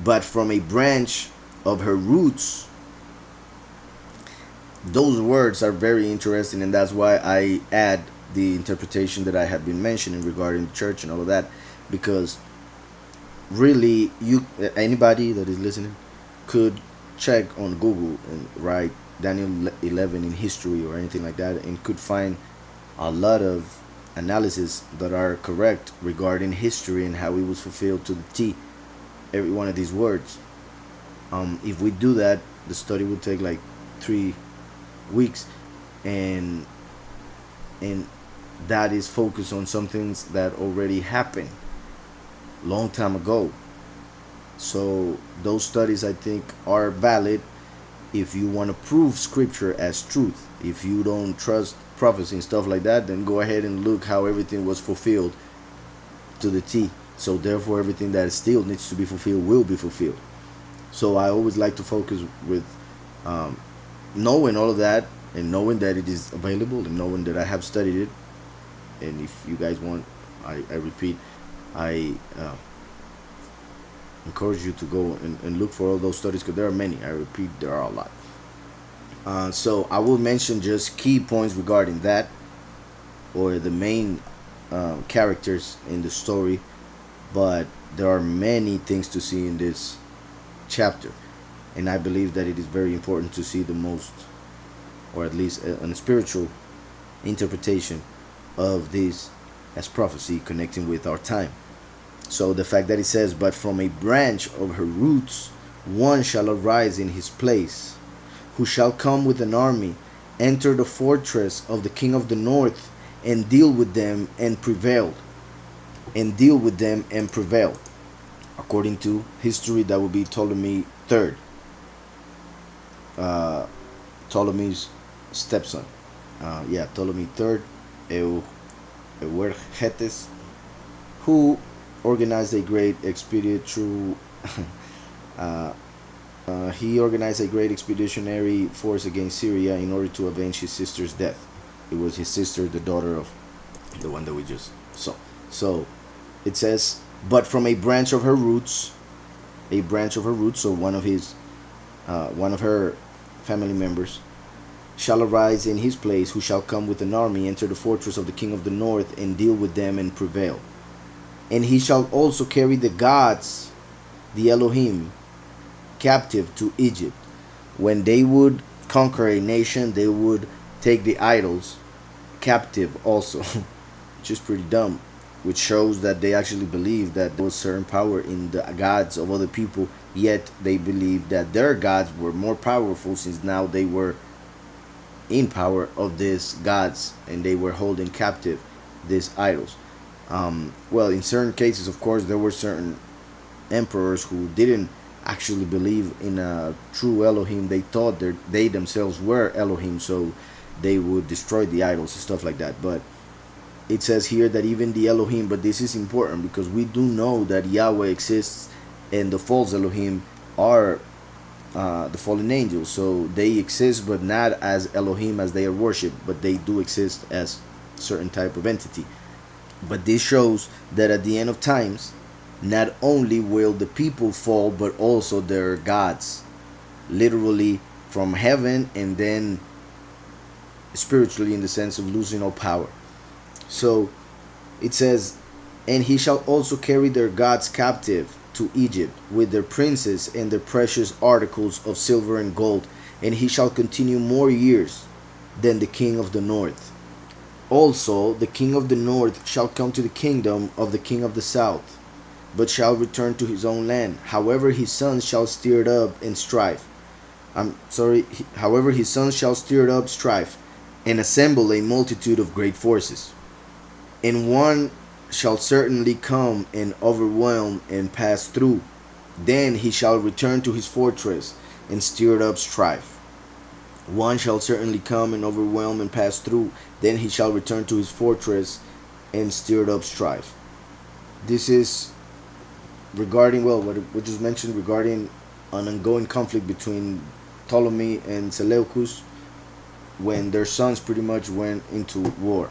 but from a branch of her roots. Those words are very interesting, and that's why I add the interpretation that I have been mentioning regarding the church and all of that, because really, you anybody that is listening could check on Google and write Daniel 11 in history or anything like that, and could find a lot of analysis that are correct regarding history and how it was fulfilled to the T. Every one of these words. If we do that, the study would take like 3 weeks, and and that is focused on some things that already happened long time ago. So those studies, I think, are valid if you want to prove scripture as truth. If you don't trust prophecy and stuff like that, then go ahead and look how everything was fulfilled to the T. So therefore, everything that still needs to be fulfilled will be fulfilled. So I always like to focus with knowing all of that, and knowing that it is available, and knowing that I have studied it. And if you guys want, I repeat, I encourage you to go and look for all those studies, because there are many. I repeat, there are a lot. So I will mention just key points regarding that, or the main characters in the story, but there are many things to see in this chapter, and I believe that it is very important to see the most, or at least a spiritual interpretation of this as prophecy connecting with our time. So the fact that it says, but from a branch of her roots one shall arise in his place, who shall come with an army, enter the fortress of the king of the north, and deal with them and prevail. And deal with them and prevail. According to history, that would be Ptolemy III, Ptolemy's stepson. Ptolemy III, Euergetes, who organized a great expedition. He organized a great expeditionary force against Syria in order to avenge his sister's death. It was his sister, the daughter of the one that we just saw. So it says, but from a branch of her roots, so one of her family members, shall arise in his place, who shall come with an army, enter the fortress of the king of the north, and deal with them and prevail. And he shall also carry the gods, the Elohim, captive to Egypt. When they would conquer a nation, they would take the idols captive also, which is pretty dumb, which shows that they actually believe that there was certain power in the gods of other people, yet they believed that their gods were more powerful, since now they were in power of these gods and they were holding captive these idols. Well, in certain cases, of course, there were certain emperors who didn't actually believe in a true Elohim. They thought that they themselves were Elohim, so they would destroy the idols and stuff like that. But it says here that even the Elohim, but this is important because we do know that Yahweh exists and the false Elohim are the fallen angels. So they exist, but not as Elohim as they are worshipped, but they do exist as certain type of entity. But this shows that at the end of times, not only will the people fall, but also their gods, literally from heaven, and then spiritually in the sense of losing all power. So it says, and he shall also carry their gods captive to Egypt, with their princes and their precious articles of silver and gold, and he shall continue more years than the king of the north. Also the king of the north shall come to the kingdom of the king of the south, but shall return to his own land. However, his sons shall stir it up and strife. However, his sons shall stir it up strife, and assemble a multitude of great forces. And one shall certainly come and overwhelm and pass through. Then he shall return to his fortress and stir up strife. One shall certainly come and overwhelm and pass through. Then he shall return to his fortress and stir up strife. This is regarding, well, what we just mentioned regarding an ongoing conflict between Ptolemy and Seleucus, when their sons pretty much went into war.